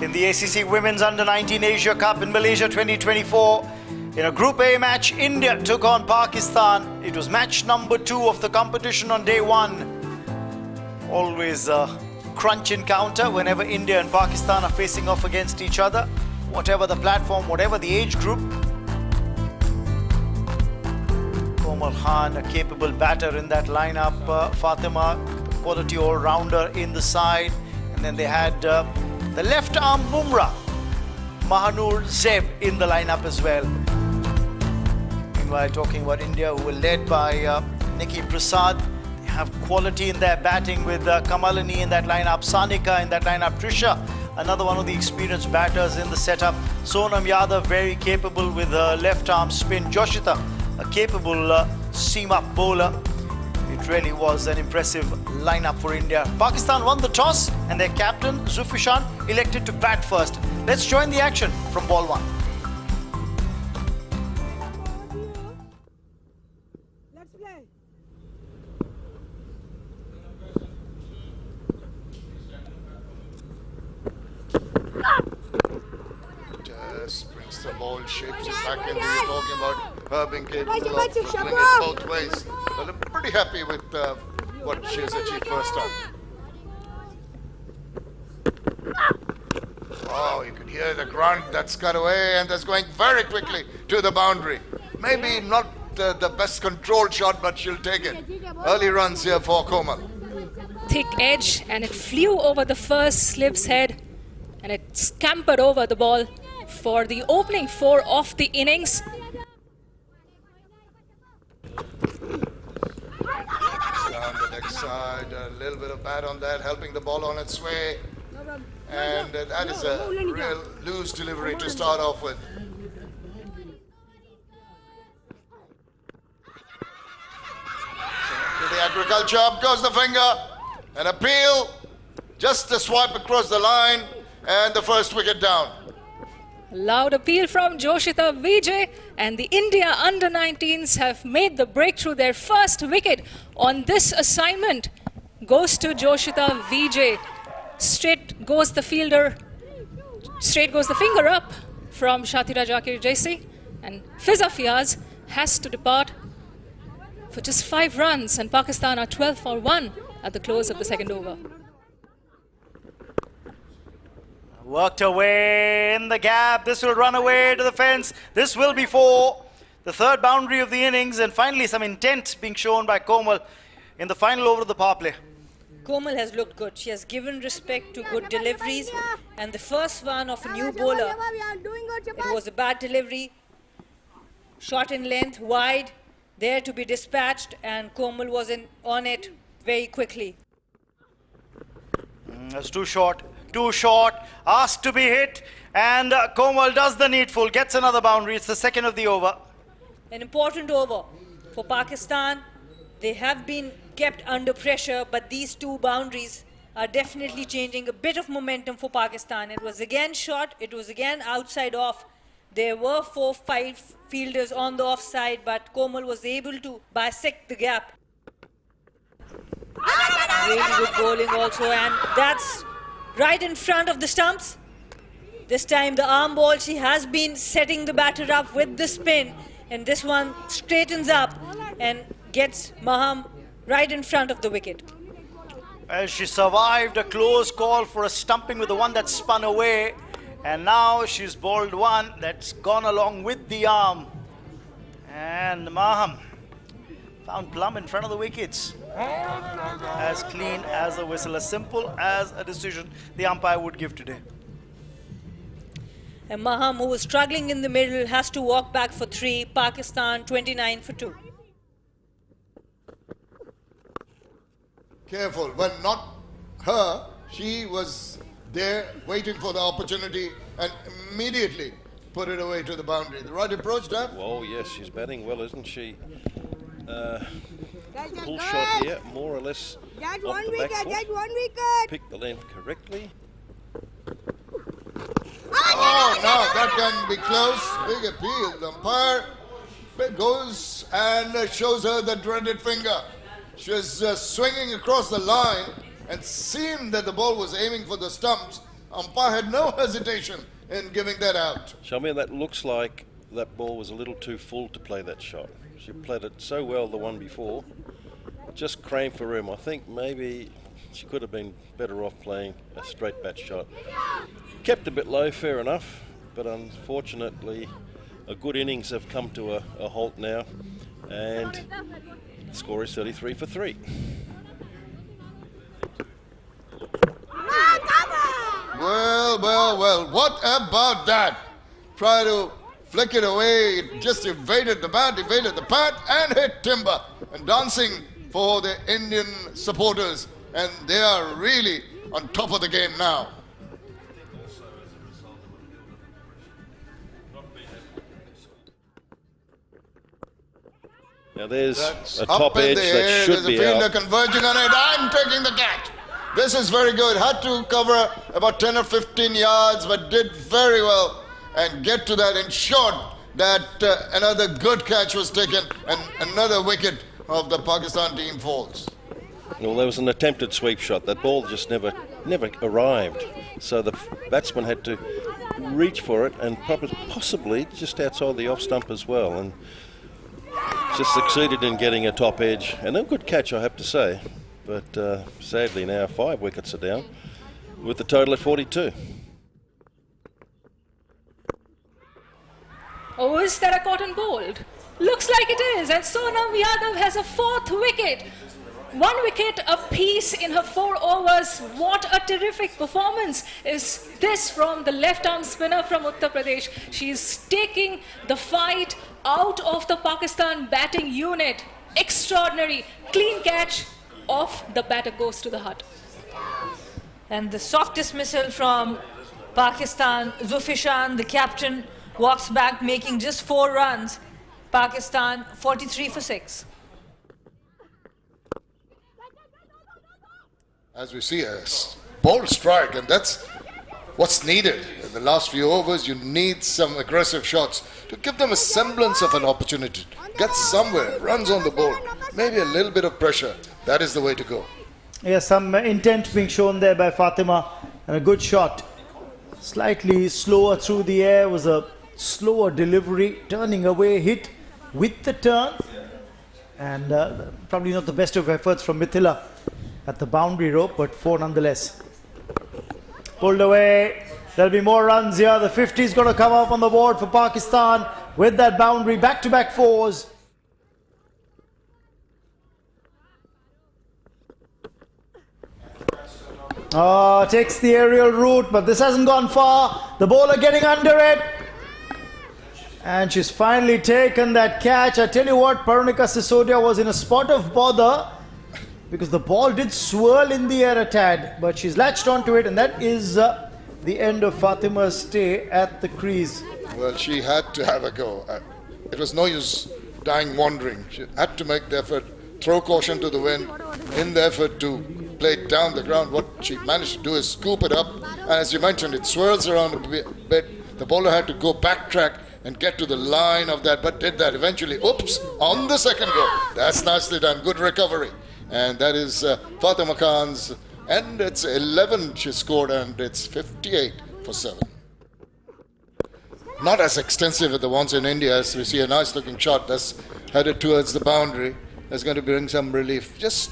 in the ACC Women's Under-19 Asia Cup in Malaysia 2024. In a Group A match, India took on Pakistan. It was match number 2 of the competition on day 1. Always a crunch encounter whenever India and Pakistan are facing off against each other. Whatever the platform, whatever the age group. Komal Khan, a capable batter in that lineup. Fatima, quality all-rounder in the side. And then they had the left-arm Bumrah, Mahanur Zeb in the lineup as well. Meanwhile, talking about India, who were led by Nikki Prasad. They have quality in their batting with Kamalini in that lineup, Sanika in that lineup, Trisha, another one of the experienced batters in the setup. Sonam Yadav, very capable with left-arm spin. Joshita, a capable seam-up bowler. It really was an impressive lineup for India. Pakistan won the toss and their captain, Zulfishan, elected to bat first. Let's join the action from ball 1. Let's play. Just brings the ball, shapes it back in. We were talking about her being capable of doing it both ways. Well, I'm pretty happy with what she has achieved first time. Oh, you can hear the grunt that's cut away, and that's going very quickly to the boundary. Maybe not the best controlled shot, but she'll take it. Early runs here for Komal. Thick edge, and it flew over the first slip's head, and it scampered over the ball for the opening 4 of the innings. Down the leg side, a little bit of bat on that, helping the ball on its way. And that is a real loose delivery to start off with. So to the agriculture, up goes the finger. An appeal, just a swipe across the line, and the first wicket down. Loud appeal from Joshita Vijay, and the India under-19s have made the breakthrough. Their first wicket on this assignment goes to Joshita Vijay. Straight goes the fielder, straight goes the finger up from Shatira Jakir Jaisi, and Fiza Fiaz has to depart for just 5 runs, and Pakistan are 12 for 1 at the close of the second over. Worked away in the gap. This will run away to the fence. This will be for the third boundary of the innings, and finally some intent being shown by Komal in the final over of the power play. Komal has looked good. She has given respect to good deliveries, and the first one of a new bowler, it was a bad delivery, short in length, wide, there to be dispatched, and Komal was on it very quickly. That's too short, asked to be hit, and Komal does the needful, gets another boundary. It's the second of the over. An important over for Pakistan. They have been kept under pressure, but these 2 boundaries are definitely changing a bit of momentum for Pakistan. It was again short, it was again outside off. There were 4-5 fielders on the offside, but Komal was able to bisect the gap. Really good bowling also, and that's right in front of the stumps. This time the arm ball, she has been setting the batter up with the spin, and this one straightens up and gets Maham right in front of the wicket. As she survived a close call for a stumping with the one that spun away, and now she's bowled one that's gone along with the arm, and Maham found plumb in front of the wickets. As clean as a whistle, as simple as a decision the umpire would give today. And Maham, who was struggling in the middle, has to walk back for 3. Pakistan 29 for 2. Careful, well, not her. She was there waiting for the opportunity and immediately put it away to the boundary. The right approach, Dad? Well, yes, she's batting well, isn't she? Pull shot here, more or less off the back foot. Pick the length correctly. Oh, now that can be close. Big appeal. The umpire goes and shows her the dreaded finger. She was swinging across the line and seemed that the ball was aiming for the stumps. Umpire had no hesitation in giving that out. Shamir, that looks like that ball was a little too full to play that shot. She played it so well the one before. Just crammed for room. I think maybe she could have been better off playing a straight bat shot. Kept a bit low, fair enough, but unfortunately a good innings have come to a halt now, and the score is 33 for 3. Well, what about that? Try to flick it away, it just evaded the bat, and hit timber. And dancing for the Indian supporters, and they are really on top of the game now. Now there's That's a top up in edge the that air. should There's be a fielder out. converging on it. I'm taking the catch. This is very good. Had to cover about 10 or 15 yards, but did very well and get to that. Ensured that another good catch was taken and another wicket of the Pakistan team falls. Well, there was an attempted sweep shot. That ball just never arrived. So the batsman had to reach for it and possibly just outside the off stump as well, and just succeeded in getting a top edge. And a good catch, I have to say. But sadly now 5 wickets are down with the total at 42. Oh, is that a cotton bowled? Looks like it is, and Sonam Yadav has a 4th wicket. 1 wicket apiece in her 4 overs. What a terrific performance is this from the left-arm spinner from Uttar Pradesh. She's taking the fight out of the Pakistan batting unit. Extraordinary. Clean catch off the batter, goes to the hut. And the soft dismissal from Pakistan. Zulfishan, the captain, walks back making just 4 runs. Pakistan 43 for 6. As we see, a bold strike, and that's what's needed. In the last few overs, you need some aggressive shots to give them a semblance of an opportunity. Get somewhere, runs on the board, maybe a little bit of pressure. That is the way to go. Yeah, some intent being shown there by Fatima, and a good shot. Slightly slower through the air, was a slower delivery, turning away, hit with the turn, and probably not the best of efforts from Mithila at the boundary rope, but 4 nonetheless. Pulled away. There'll be more runs here. The 50 is going to come up on the board for Pakistan with that boundary. Back-to-back 4s. Oh, takes the aerial route, but this hasn't gone far. The bowler getting under it. And she's finally taken that catch. I tell you what, Parunika Sisodia was in a spot of bother because the ball did swirl in the air a tad, but she's latched onto it, and that is the end of Fatima's stay at the crease. Well, she had to have a go. It was no use dying wandering. She had to make the effort, throw caution to the wind in the effort to play it down the ground. What she managed to do is scoop it up, and as you mentioned, it swirls around a bit. The bowler had to go backtrack and get to the line of that, but did that eventually. Oops, on the second go. That's nicely done. Good recovery. And that is Fatima Khan's, and it's 11 she scored, and it's 58 for 7. Not as extensive as the ones in India, as we see a nice looking shot that's headed towards the boundary. That's going to bring some relief. Just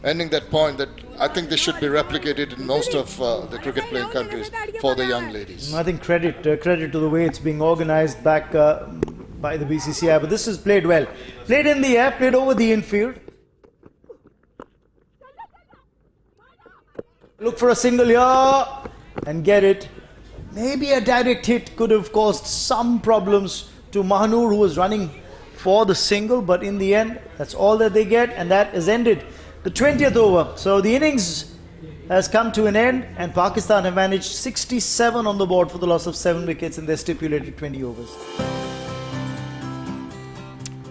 ending that point that I think this should be replicated in most of the cricket playing countries for the young ladies. I think credit to the way it's being organized back by the BCCI, but this is played well. Played in the air, played over the infield. Look for a single here and get it. Maybe a direct hit could have caused some problems to Mahanur, who was running for the single, but in the end, that's all that they get, and that is ended the 20th over. So the innings has come to an end, and Pakistan have managed 67 on the board for the loss of 7 wickets in their stipulated 20 overs.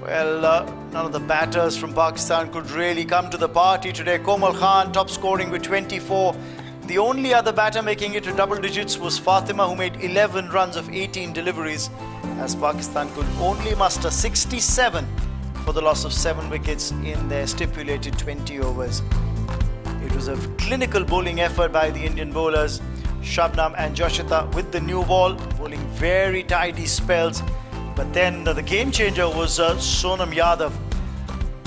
Well, none of the batters from Pakistan could really come to the party today. Komal Khan top scoring with 24. The only other batter making it to double digits was Fatima, who made 11 runs of 18 deliveries, as Pakistan could only muster 67 for the loss of 7 wickets in their stipulated 20 overs. It was a clinical bowling effort by the Indian bowlers, Shabnam and Joshita with the new ball, bowling very tidy spells. But then the game changer was Sonam Yadav.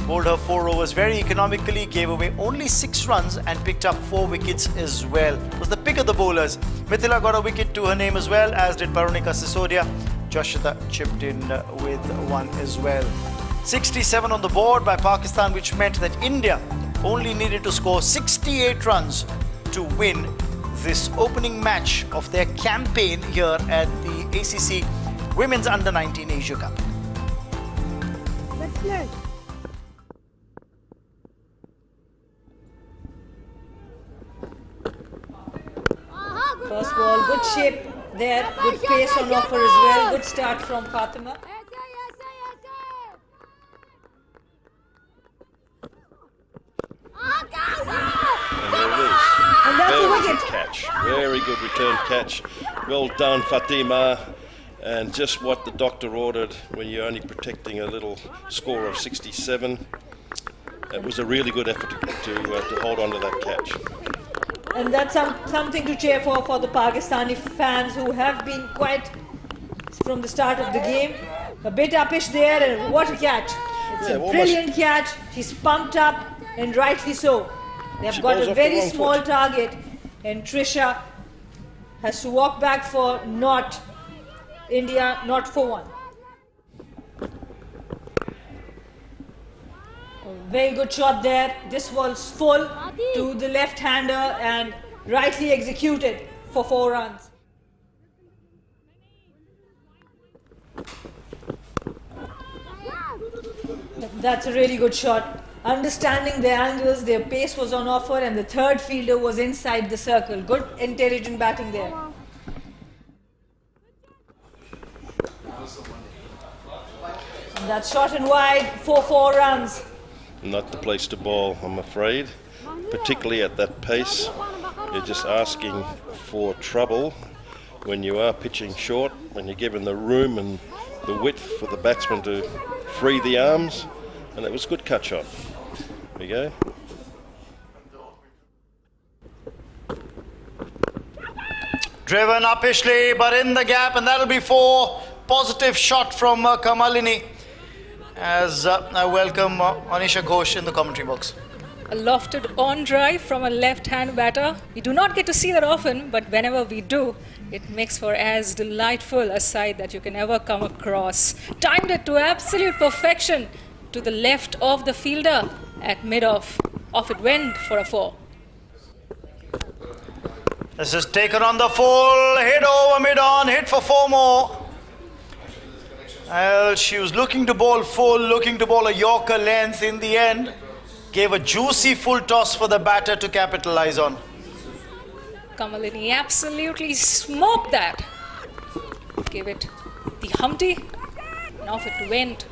Bowled her 4 overs very economically, gave away only 6 runs and picked up 4 wickets as well. It was the pick of the bowlers. Mithila got a wicket to her name as well, as did Parunika Sisodia. Joshita chipped in with 1 as well. 67 on the board by Pakistan, which meant that India only needed to score 68 runs to win this opening match of their campaign here at the ACC Women's Under-19 Asia Cup. Let's play. First ball, good shape there, good pace on offer as well. Good start from Fatima. And there it is. And that's a Very wicket. good catch. Very good return catch. Well done, Fatima. And just what the doctor ordered when you're only protecting a little score of 67. It was a really good effort to hold on to that catch. And that's something to cheer for the Pakistani fans who have been quite, from the start of the game, a bit uppish there. And what a catch. It's a brilliant catch. She's pumped up, and rightly so. They've got a very small target, and Trisha has to walk back for India not for 1. Very good shot there. This was full to the left-hander and rightly executed for 4 runs. That's a really good shot. Understanding their angles, their pace was on offer, and the third fielder was inside the circle. Good, intelligent batting there. And that's shot and wide for 4 runs. Not the place to bowl, I'm afraid. Particularly at that pace. You're just asking for trouble when you are pitching short, when you're given the room and the width for the batsman to free the arms. And it was a good cut shot. There we go. Driven uppishly, but in the gap, and that'll be 4. Positive shot from Kamalini. As I welcome Anisha Ghosh in the commentary box. A lofted on drive from a left-hand batter. We do not get to see that often, but whenever we do, it makes for as delightful a sight that you can ever come across. Timed it to absolute perfection to the left of the fielder at mid-off. Off it went for a 4. This is taken on the full, hit over mid-on, hit for 4 more. Well, she was looking to bowl full, looking to bowl a Yorker length. In the end, gave a juicy full toss for the batter to capitalize on. Kamalini absolutely smoked that. Gave it the Humpty, and off it went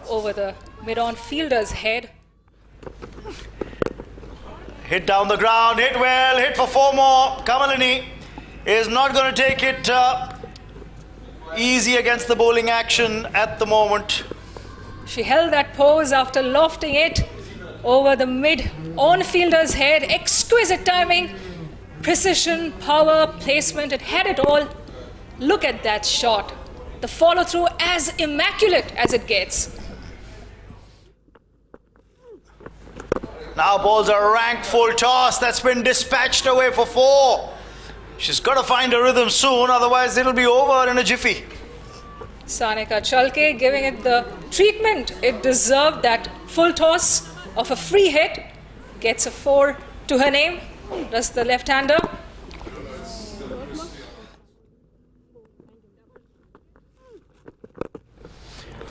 over the mid-on fielder's head. Hit down the ground, hit well, hit for 4 more. Kamalini is not going to take it easy against the bowling action at the moment. She held that pose after lofting it over the mid-on fielder's head. Exquisite timing, precision, power, placement. It had it all. Look at that shot. The follow-through as immaculate as it gets. Now bowls a rank full toss that's been dispatched away for 4. She's got to find a rhythm soon, otherwise it'll be over in a jiffy. Sanika Chalke giving it the treatment it deserved. That full toss of a free hit gets a 4 to her name. Does the left-hander.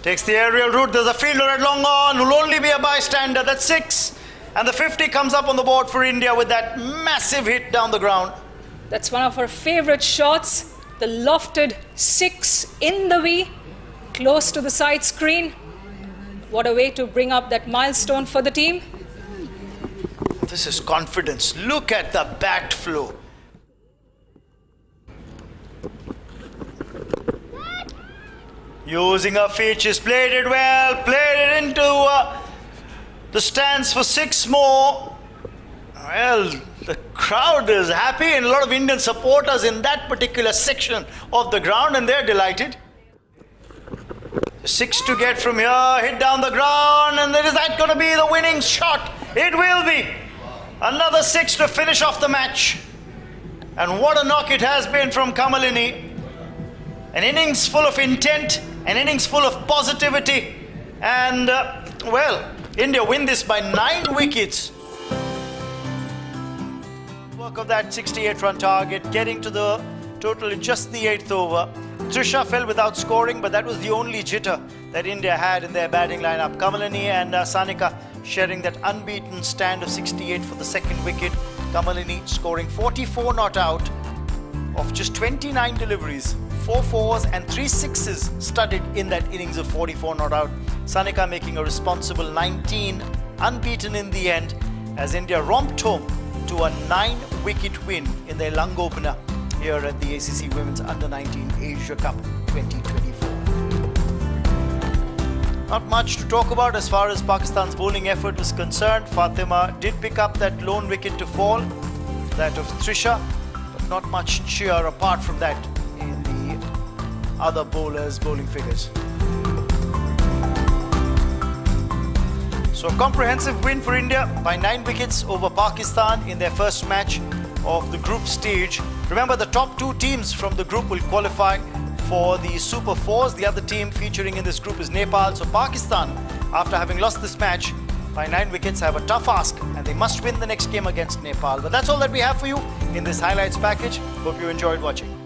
Takes the aerial route. There's a fielder at long on who'll only be a bystander. That's 6. And the 50 comes up on the board for India with that massive hit down the ground. That's one of her favorite shots. The lofted 6 in the V, close to the side screen. What a way to bring up that milestone for the team. This is confidence. Look at the bat flow. Using her feet, she's played it well, played it into the stands for 6 more. Well, the crowd is happy and a lot of Indian supporters in that particular section of the ground, and they're delighted. 6 to get from here, hit down the ground, and is that going to be the winning shot? It will be. Another 6 to finish off the match. And what a knock it has been from Kamalini. An innings full of intent, an innings full of positivity, and well, India win this by 9 wickets. Work of that 68-run target, getting to the total in just the 8th over. Trisha fell without scoring, but that was the only jitter that India had in their batting lineup. Kamalini and Sanika sharing that unbeaten stand of 68 for the 2nd wicket. Kamalini scoring 44 not out of just 29 deliveries. 4 fours and 3 sixes studded in that innings of 44 not out. Sanika making a responsible 19, unbeaten in the end, as India romped home to a 9-wicket win in their lung opener here at the ACC Women's Under-19 Asia Cup 2024. Not much to talk about as far as Pakistan's bowling effort was concerned. Fatima did pick up that lone wicket to fall, that of Trisha, but not much cheer apart from that in the other bowlers' bowling figures. So a comprehensive win for India by 9 wickets over Pakistan in their first match of the group stage. Remember, the top 2 teams from the group will qualify for the Super 4s. The other team featuring in this group is Nepal. So Pakistan, after having lost this match by 9 wickets, have a tough ask and they must win the next game against Nepal. But that's all that we have for you in this highlights package. Hope you enjoyed watching.